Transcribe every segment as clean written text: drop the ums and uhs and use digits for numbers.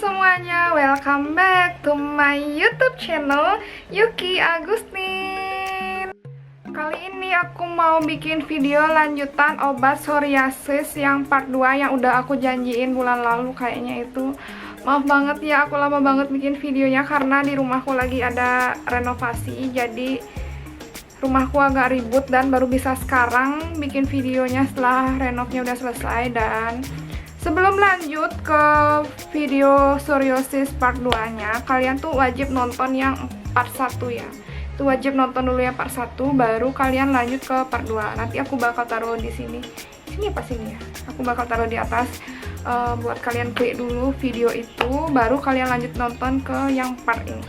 semuanya, welcome back to my YouTube channel Yuki Agustin. Kali ini aku mau bikin video lanjutan obat psoriasis yang part 2 yang udah aku janjiin bulan lalu kayaknya itu. Maaf banget ya, aku lama banget bikin videonya karena di rumahku lagi ada renovasi, jadi rumahku agak ribut dan baru bisa sekarang bikin videonya setelah renovnya udah selesai. Dan sebelum lanjut ke video psoriasis part 2-nya, kalian tuh wajib nonton yang part 1 ya. Itu wajib nonton dulu ya part 1, baru kalian lanjut ke part 2. Nanti aku bakal taruh di sini. Sini apa sini ya? Aku bakal taruh di atas buat kalian klik dulu video itu, baru kalian lanjut nonton ke yang part ini.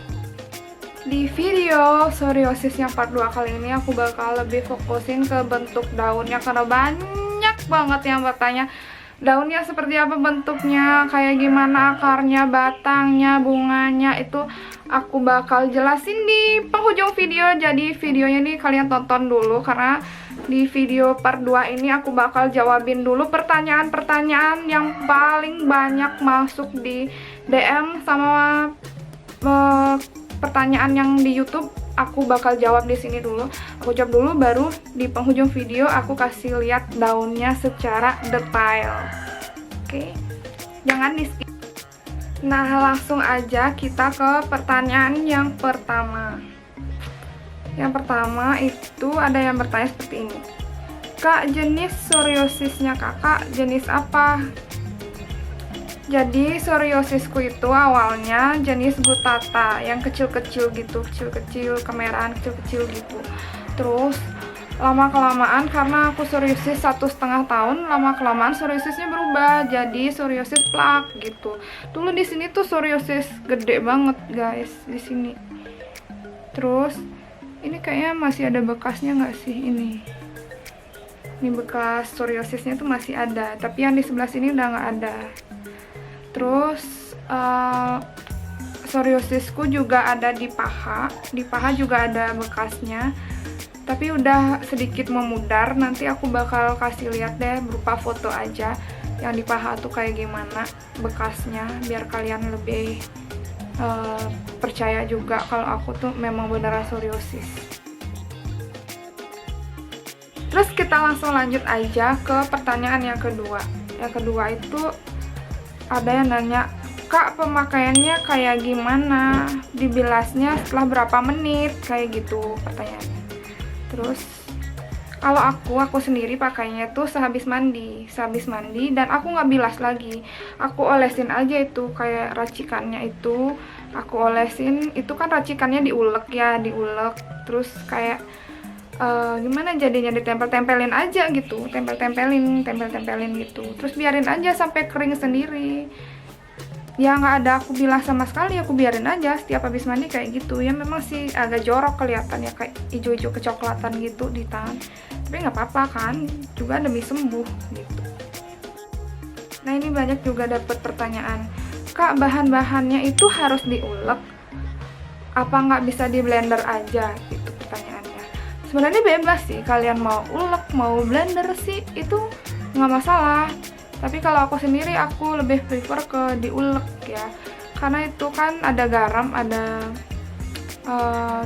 Di video psoriasis yang part 2 kali ini aku bakal lebih fokusin ke bentuk daunnya karena banyak banget yang bertanya daunnya seperti apa bentuknya, kayak gimana akarnya, batangnya, bunganya. Itu aku bakal jelasin di penghujung video, jadi videonya ini kalian tonton dulu karena di video part 2 ini aku bakal jawabin dulu pertanyaan-pertanyaan yang paling banyak masuk di DM sama pertanyaan yang di YouTube. Aku bakal jawab di sini dulu. Aku jawab dulu, baru di penghujung video aku kasih lihat daunnya secara detail. Oke, jangan di skip. Nah, langsung aja kita ke pertanyaan yang pertama. Yang pertama itu ada yang bertanya seperti ini. Kak, jenis psoriasisnya kakak jenis apa? Jadi psoriasisku itu awalnya jenis gutata yang kecil-kecil gitu, kecil-kecil, kemerahan kecil-kecil gitu. Terus lama-kelamaan karena aku psoriasis 1,5 tahun, lama-kelamaan psoriasisnya berubah jadi psoriasis plak gitu. Dulu di sini tuh psoriasis gede banget guys di sini. Terus ini kayaknya masih ada bekasnya nggak sih ini? Ini bekas psoriasisnya tuh masih ada, tapi yang di sebelah sini udah nggak ada. Terus psoriasisku juga ada di paha juga ada bekasnya, tapi udah sedikit memudar. Nanti aku bakal kasih lihat deh berupa foto aja yang di paha tuh kayak gimana bekasnya, biar kalian lebih percaya juga kalau aku tuh memang beneran psoriasis. Terus kita langsung lanjut aja ke pertanyaan yang kedua. Yang kedua itu ada yang nanya, Kak, pemakaiannya kayak gimana? Dibilasnya setelah berapa menit? Kayak gitu pertanyaannya. Terus kalau aku sendiri pakainya tuh sehabis mandi dan aku nggak bilas lagi. Aku olesin aja itu kayak racikannya itu. Aku olesin, itu kan racikannya diulek ya, terus kayak gimana jadinya, ditempel-tempelin aja gitu, tempel-tempelin gitu, terus biarin aja sampai kering sendiri ya, nggak ada aku bilas sama sekali, aku biarin aja setiap habis mandi kayak gitu ya. Memang sih agak jorok kelihatannya, kayak hijau-hijau kecoklatan gitu di tangan, tapi nggak apa-apa kan, juga demi sembuh gitu. Nah, ini banyak juga dapet pertanyaan, Kak, bahan-bahannya itu harus diulek apa nggak bisa di blender aja gitu pertanyaannya. Sebenarnya bebas sih, kalian mau ulek mau blender sih itu nggak masalah, tapi kalau aku sendiri aku lebih prefer ke diulek ya, karena itu kan ada garam, ada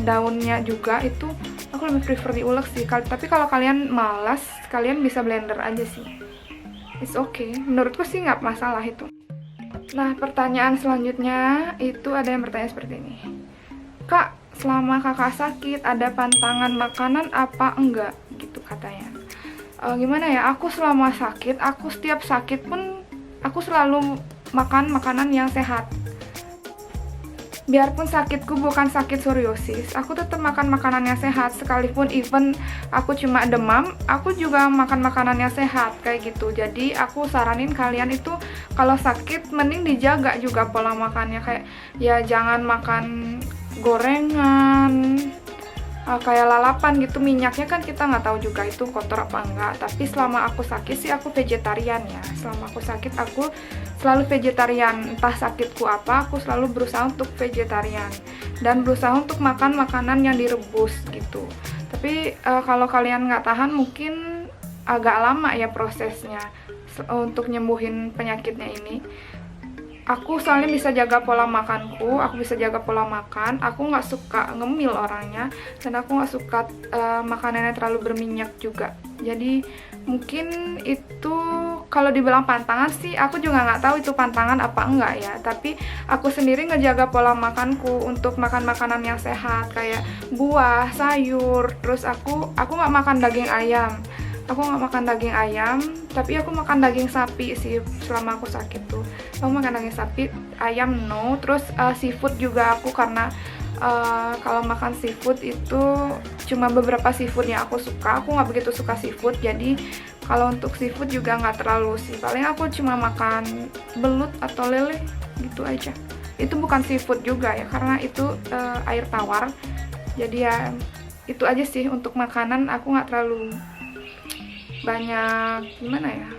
daunnya juga, itu aku lebih prefer diulek sih. Tapi kalau kalian malas, kalian bisa blender aja sih, it's okay, menurutku sih nggak masalah itu. Nah, pertanyaan selanjutnya itu ada yang bertanya seperti ini, Kak, selama kakak sakit ada pantangan makanan apa enggak gitu katanya. Gimana ya, aku selama sakit, aku setiap sakit pun aku selalu makan makanan yang sehat. Biarpun sakitku bukan sakit psoriasis, aku tetap makan makanan yang sehat. Sekalipun even aku cuma demam, aku juga makan makanan yang sehat kayak gitu. Jadi aku saranin kalian itu kalau sakit mending dijaga juga pola makannya, kayak ya jangan makan gorengan, kayak lalapan gitu, minyaknya kan kita nggak tahu juga itu kotor apa enggak. Tapi selama aku sakit sih aku vegetarian ya, selama aku sakit aku selalu vegetarian, entah sakitku apa aku selalu berusaha untuk vegetarian dan berusaha untuk makan makanan yang direbus gitu. Tapi kalau kalian nggak tahan mungkin agak lama ya prosesnya untuk nyembuhin penyakitnya ini. Aku soalnya bisa jaga pola makanku, aku bisa jaga pola makan, aku nggak suka ngemil orangnya, dan aku nggak suka makanannya terlalu berminyak juga. Jadi mungkin itu kalau dibilang pantangan sih, aku juga nggak tahu itu pantangan apa enggak ya. Tapi aku sendiri ngejaga pola makanku untuk makan makanan yang sehat kayak buah, sayur. Terus aku nggak makan daging ayam. Aku nggak makan daging ayam, tapi aku makan daging sapi sih selama aku sakit tuh. Aku makan daging sapi, ayam no. Terus seafood juga aku karena kalau makan seafood itu cuma beberapa seafood yang aku suka. Aku nggak begitu suka seafood, jadi kalau untuk seafood juga nggak terlalu sih. Paling aku cuma makan belut atau lele gitu aja. Itu bukan seafood juga ya, karena itu air tawar. Jadi ya itu aja sih untuk makanan. Aku nggak terlalu banyak, gimana ya,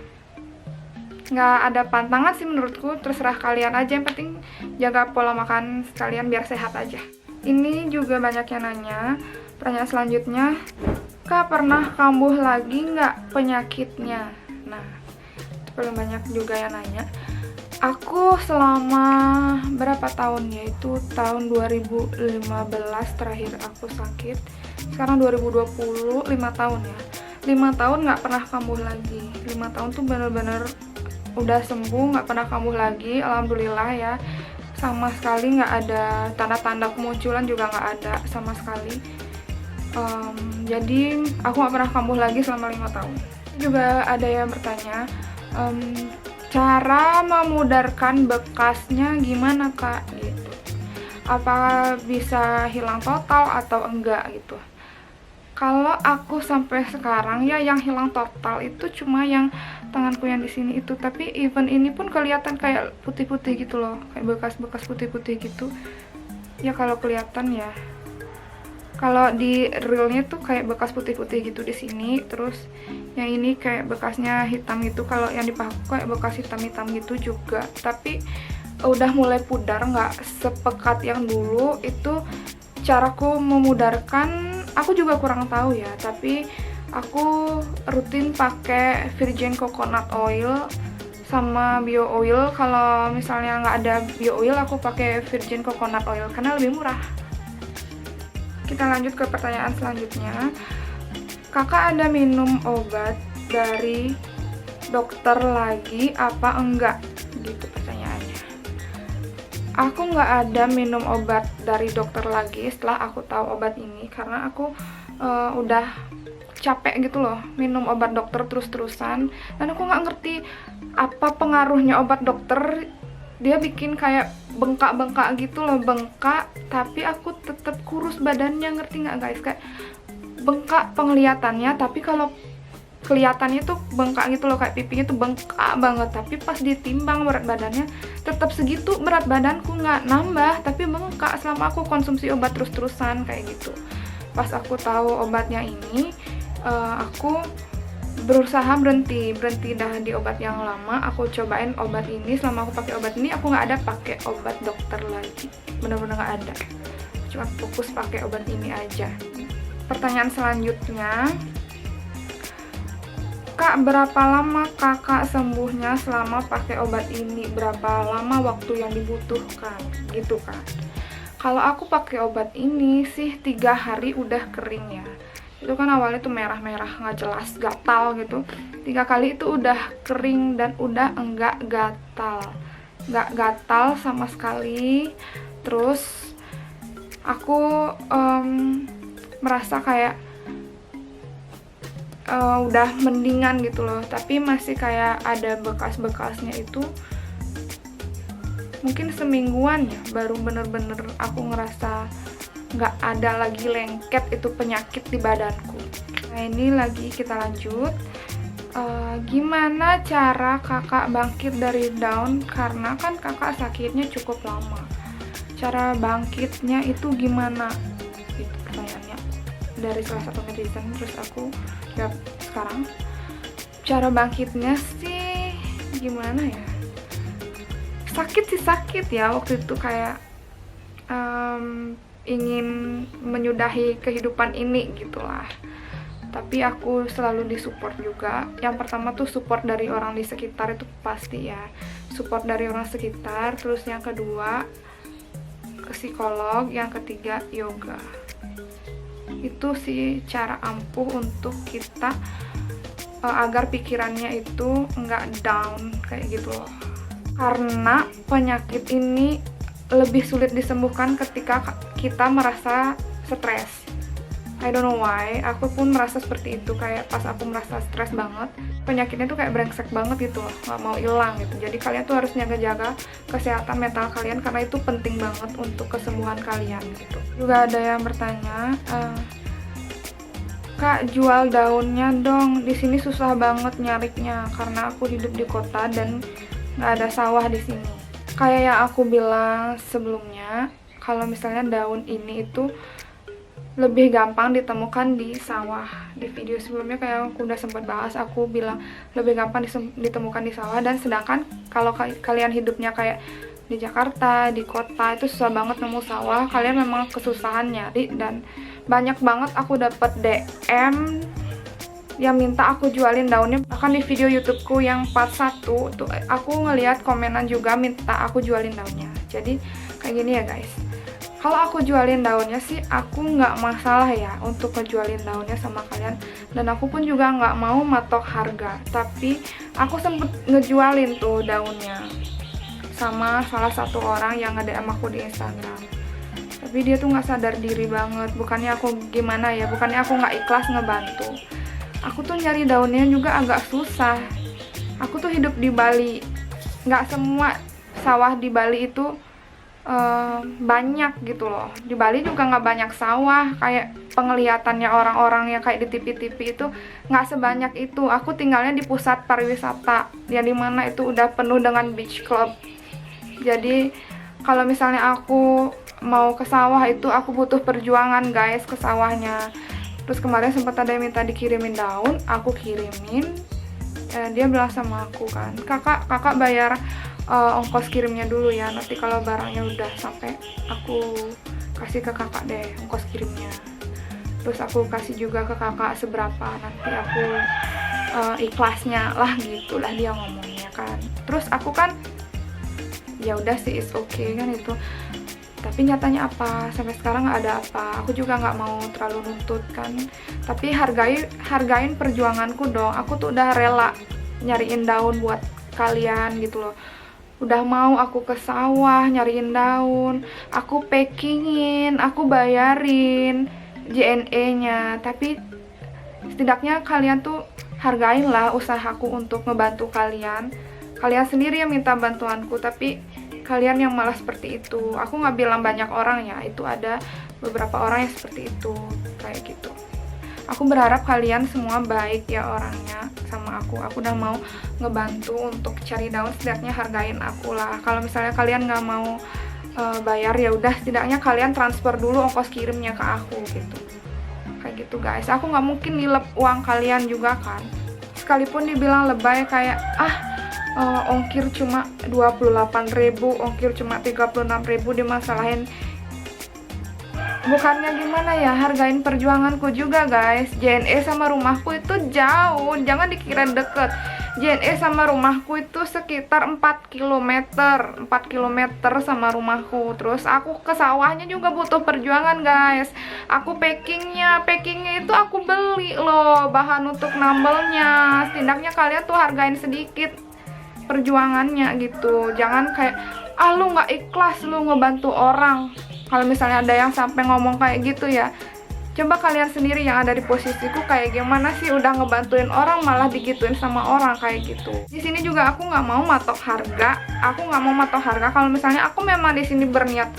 nggak ada pantangan sih menurutku. Terserah kalian aja, yang penting jaga pola makan sekalian biar sehat aja. Ini juga banyak yang nanya. Pertanyaan selanjutnya, Kak, pernah kambuh lagi nggak penyakitnya? Nah, itu paling banyak juga yang nanya. Aku selama berapa tahun ya, itu tahun 2015 terakhir aku sakit. Sekarang 2020, 5 tahun ya. 5 tahun nggak pernah kambuh lagi. 5 tahun tuh bener-bener udah sembuh, nggak pernah kambuh lagi, alhamdulillah ya. Sama sekali nggak ada tanda-tanda kemunculan, juga nggak ada sama sekali. Jadi aku nggak pernah kambuh lagi selama 5 tahun. Juga ada yang bertanya, cara memudarkan bekasnya gimana, Kak? Gitu. Apa bisa hilang total atau enggak gitu? Kalau aku sampai sekarang ya yang hilang total itu cuma yang tanganku yang di sini itu, tapi even ini pun kelihatan kayak putih-putih gitu loh, kayak bekas-bekas putih-putih gitu. Ya kalau kelihatan ya. Kalau di realnya tuh kayak bekas putih-putih gitu di sini, terus yang ini kayak bekasnya hitam gitu. Kalau yang di pahaku kayak bekas hitam-hitam gitu juga. Tapi udah mulai pudar, nggak sepekat yang dulu. Itu caraku memudarkan, aku juga kurang tahu ya, tapi aku rutin pakai virgin coconut oil sama bio oil. Kalau misalnya nggak ada bio oil, aku pakai virgin coconut oil karena lebih murah. Kita lanjut ke pertanyaan selanjutnya. Kakak ada minum obat dari dokter lagi apa enggak? Gitu pertanyaannya. Aku nggak ada minum obat dari dokter lagi setelah aku tahu obat ini, karena aku udah capek gitu loh minum obat dokter terus-terusan, dan aku nggak ngerti apa pengaruhnya obat dokter. Dia bikin kayak bengkak-bengkak gitu loh, bengkak, tapi aku tetap kurus badannya, ngerti nggak guys? Kayak bengkak penglihatannya, tapi kalau kelihatannya tuh bengkak gitu loh, kayak pipinya tuh bengkak banget, tapi pas ditimbang berat badannya tetap segitu. Berat badanku nggak nambah tapi bengkak selama aku konsumsi obat terus-terusan kayak gitu. Pas aku tahu obatnya ini, aku berusaha berhenti dah di obat yang lama. Aku cobain obat ini. Selama aku pakai obat ini, aku nggak ada pakai obat dokter lagi, bener-bener nggak ada, cuma fokus pakai obat ini aja. Pertanyaan selanjutnya, Kak, berapa lama kakak sembuhnya selama pakai obat ini? Berapa lama waktu yang dibutuhkan? Gitu kan. Kalau aku pakai obat ini sih 3 hari udah kering ya. Itu kan awalnya tuh merah-merah nggak jelas, gatal gitu. 3 kali itu udah kering dan udah enggak gatal. Nggak gatal sama sekali. Terus aku merasa kayak udah mendingan gitu loh, tapi masih kayak ada bekas-bekasnya. Itu mungkin semingguan ya baru bener-bener aku ngerasa nggak ada lagi lengket itu penyakit di badanku. Nah ini lagi kita lanjut. Gimana cara kakak bangkit dari down, karena kan kakak sakitnya cukup lama. Cara bangkitnya itu gimana? Itu pertanyaannya dari salah satu netizen. Terus aku jawab sekarang. Cara bangkitnya sih gimana ya, sakit sih sakit ya waktu itu, kayak ingin menyudahi kehidupan ini gitulah. Tapi aku selalu disupport juga. Yang pertama tuh support dari orang di sekitar itu pasti ya, support dari orang sekitar, terus yang kedua ke psikolog, yang ketiga yoga. Itu sih cara ampuh untuk kita agar pikirannya itu nggak down kayak gitu loh. Karena penyakit ini lebih sulit disembuhkan ketika kita merasa stres. I don't know why, aku pun merasa seperti itu. Kayak pas aku merasa stres banget, penyakitnya tuh kayak brengsek banget gitu loh, nggak mau hilang gitu. Jadi kalian tuh harus jaga-jaga kesehatan mental kalian, karena itu penting banget untuk kesembuhan kalian gitu. Juga ada yang bertanya, Kak, jual daunnya dong, di sini susah banget nyarinya karena aku hidup di kota dan nggak ada sawah di sini. Kayak yang aku bilang sebelumnya, kalau misalnya daun ini itu lebih gampang ditemukan di sawah. Di video sebelumnya kayak aku udah sempat bahas, aku bilang lebih gampang ditemukan di sawah. Dan sedangkan kalau kalian hidupnya kayak di Jakarta, di kota, itu susah banget nemu sawah. Kalian memang kesusahan nyari, dan banyak banget aku dapat DM yang minta aku jualin daunnya. Bahkan di video YouTubeku yang part 1 tuh aku ngeliat komenan juga minta aku jualin daunnya. Jadi kayak gini ya guys, kalau aku jualin daunnya sih aku nggak masalah ya untuk ngejualin daunnya sama kalian, dan aku pun juga nggak mau matok harga. Tapi aku sempet ngejualin tuh daunnya sama salah satu orang yang nge-DM aku di Instagram. Tapi dia tuh nggak sadar diri banget. Bukannya aku gimana ya, bukannya aku nggak ikhlas ngebantu. Aku tuh nyari daunnya juga agak susah. Aku tuh hidup di Bali, nggak semua sawah di Bali itu banyak gitu loh. Di Bali juga nggak banyak sawah, kayak penglihatannya orang-orang yang kayak di TV-TV itu nggak sebanyak itu. Aku tinggalnya di pusat pariwisata, yang dimana itu udah penuh dengan beach club. Jadi kalau misalnya aku mau ke sawah itu aku butuh perjuangan guys ke sawahnya. Terus kemarin sempat ada yang minta dikirimin daun, aku kirimin. Dia bilang sama aku kan, kakak bayar ongkos kirimnya dulu ya, nanti kalau barangnya udah sampai aku kasih ke kakak deh ongkos kirimnya. Terus aku kasih juga ke kakak seberapa nanti aku ikhlasnya lah, gitulah dia ngomongnya kan. Terus aku kan ya udah sih, it's okay kan itu. Tapi nyatanya apa? Sampai sekarang nggak ada apa. Aku juga nggak mau terlalu nuntut kan. Tapi hargain perjuanganku dong. Aku tuh udah rela nyariin daun buat kalian gitu loh. Udah mau aku ke sawah nyariin daun, aku packingin, aku bayarin JNE-nya. Tapi setidaknya kalian tuh hargain lah usahaku untuk ngebantu kalian. Kalian sendiri yang minta bantuanku, tapi kalian yang malah seperti itu. Aku nggak bilang banyak orang ya, itu ada beberapa orang yang seperti itu, kayak gitu. Aku berharap kalian semua baik ya orangnya sama aku. Aku udah mau ngebantu untuk cari daun, setidaknya hargain aku lah. Kalau misalnya kalian nggak mau bayar, ya udah setidaknya kalian transfer dulu ongkos kirimnya ke aku gitu. Kayak gitu guys. Aku nggak mungkin nilep uang kalian juga kan. Sekalipun dibilang lebay kayak ongkir cuma 28.000, ongkir cuma 36.000 dimasalahin. Bukannya gimana ya, hargain perjuanganku juga guys. JNE sama rumahku itu jauh, jangan dikira deket. JNE sama rumahku itu sekitar 4 km sama rumahku. Terus aku ke sawahnya juga butuh perjuangan guys. Aku packingnya itu aku beli loh bahan untuk nambelnya. Setidaknya kalian tuh hargain sedikit perjuangannya gitu. Jangan kayak lu nggak ikhlas lu ngebantu orang. Kalau misalnya ada yang sampai ngomong kayak gitu ya, coba kalian sendiri yang ada di posisiku kayak gimana sih, udah ngebantuin orang malah digituin sama orang kayak gitu. Di sini juga aku nggak mau matok harga. Kalau misalnya aku memang di sini berniat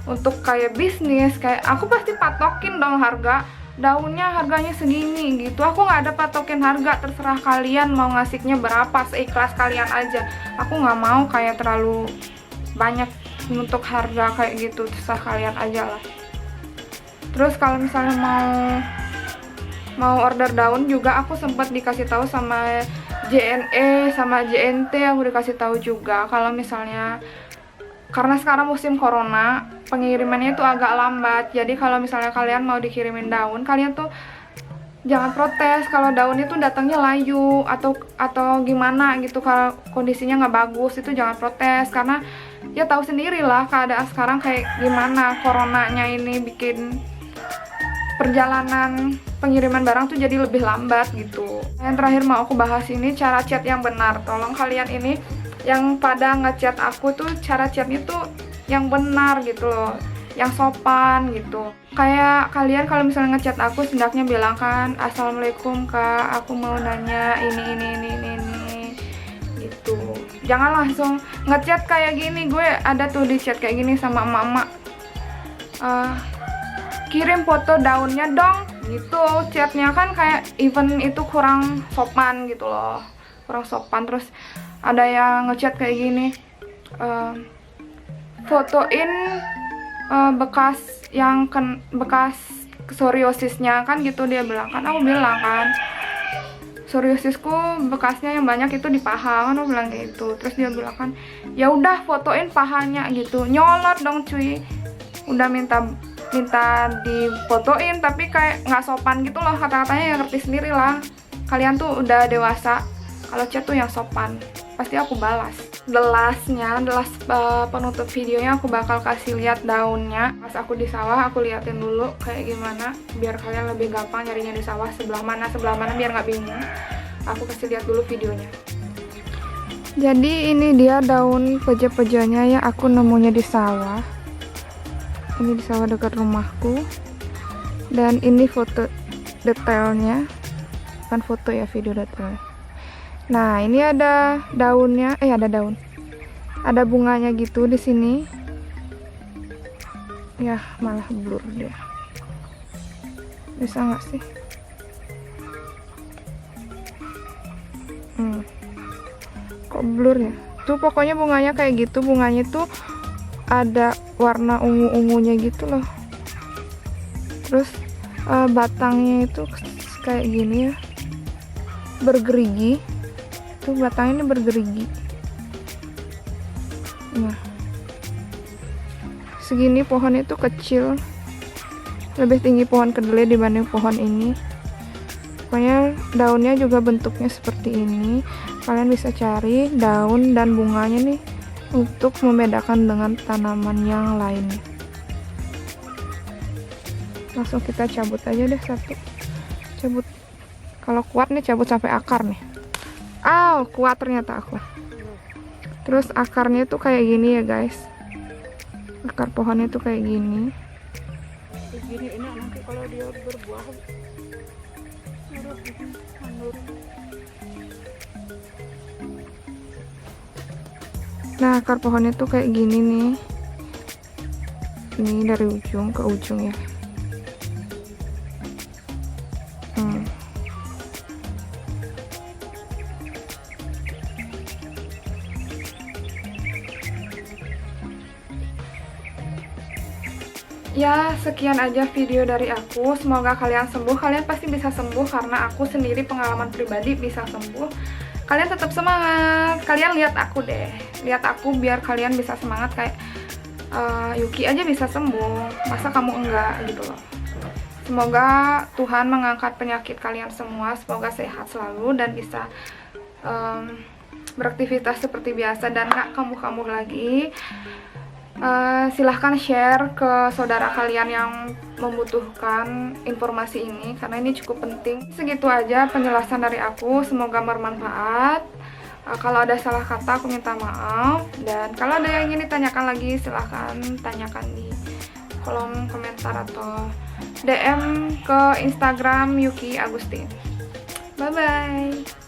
untuk kayak bisnis, kayak aku pasti patokin dong harga. Daunnya harganya segini gitu. Aku nggak ada patokin harga, terserah kalian mau ngasihnya berapa, seikhlas kalian aja. Aku nggak mau kayak terlalu banyak untuk harga kayak gitu, terserah kalian aja lah. Terus kalau misalnya mau order daun juga aku sempat dikasih tahu sama JNE sama JNT, aku dikasih tahu juga kalau misalnya karena sekarang musim corona, pengirimannya itu agak lambat. Jadi kalau misalnya kalian mau dikirimin daun, kalian tuh jangan protes kalau daunnya tuh datangnya layu atau gimana gitu. Kalau kondisinya nggak bagus itu jangan protes, karena ya tahu sendirilah keadaan sekarang kayak gimana. Coronanya ini bikin perjalanan pengiriman barang tuh jadi lebih lambat gitu. Yang terakhir mau aku bahas ini cara chat yang benar. Tolong kalian ini yang pada ngechat aku tuh cara chatnya tuh yang benar gitu loh, yang sopan gitu. Kayak kalian kalau misalnya ngechat aku hendaknya bilang kan, assalamualaikum kak, aku mau nanya ini gitu. Jangan langsung ngechat kayak gini. Gue ada tuh di chat kayak gini sama emak-emak, kirim foto daunnya dong gitu. Chatnya kan kayak event itu kurang sopan gitu loh, kurang sopan. Terus ada yang ngechat kayak gini, fotoin bekas psoriasisnya kan gitu dia bilang kan. Aku bilang kan, psoriasisku bekasnya yang banyak itu di paha kan, aku bilang gitu. Terus dia bilang kan, ya udah fotoin pahanya gitu. Nyolot dong cuy, udah minta difotoin tapi kayak nggak sopan gitu loh, kata-katanya yang ngerti sendiri lah. Kalian tuh udah dewasa, kalau chat tuh yang sopan pasti aku balas. The last penutup videonya aku bakal kasih lihat daunnya. Pas aku di sawah aku liatin dulu kayak gimana, biar kalian lebih gampang nyarinya di sawah sebelah mana biar nggak bingung. Aku kasih lihat dulu videonya. Jadi ini dia daun peja-pejanya yang aku nemunya di sawah. Ini di sawah dekat rumahku. Dan ini foto detailnya, bukan foto ya, video detailnya. Nah, ini ada daunnya, ada bunganya gitu di sini. Ya, malah blur dia. Bisa nggak sih? Kok blur ya? Tuh pokoknya bunganya kayak gitu. Bunganya tuh ada warna ungu-ungunya gitu loh. Terus batangnya itu kayak gini ya, bergerigi. Tuh batangnya ini bergerigi. Nah, segini pohon itu kecil, lebih tinggi pohon kedelai dibanding pohon ini. Pokoknya daunnya juga bentuknya seperti ini. Kalian bisa cari daun dan bunganya nih untuk membedakan dengan tanaman yang lainnya. Langsung kita cabut aja deh satu. Cabut, kalau kuat nih cabut sampai akar nih. Kuat ternyata aku. Terus akarnya tuh kayak gini ya guys. Akar pohonnya tuh kayak gini. Begini ini nanti kalau dia berbuah Nah, akar pohonnya tuh kayak gini nih. Ini dari ujung ke ujung ya. Ya, sekian aja video dari aku. Semoga kalian sembuh. Kalian pasti bisa sembuh karena aku sendiri pengalaman pribadi bisa sembuh. Kalian tetap semangat. Kalian lihat aku deh. Lihat aku biar kalian bisa semangat kayak Yuki aja bisa sembuh. Masa kamu enggak gitu loh. Semoga Tuhan mengangkat penyakit kalian semua. Semoga sehat selalu dan bisa beraktivitas seperti biasa dan gak kambuh-kambuh lagi. Silahkan share ke saudara kalian yang membutuhkan informasi ini karena ini cukup penting. Segitu aja penjelasan dari aku, semoga bermanfaat. Kalau ada salah kata aku minta maaf, dan kalau ada yang ingin ditanyakan lagi silahkan tanyakan di kolom komentar atau DM ke Instagram Yuki Agustin. Bye bye.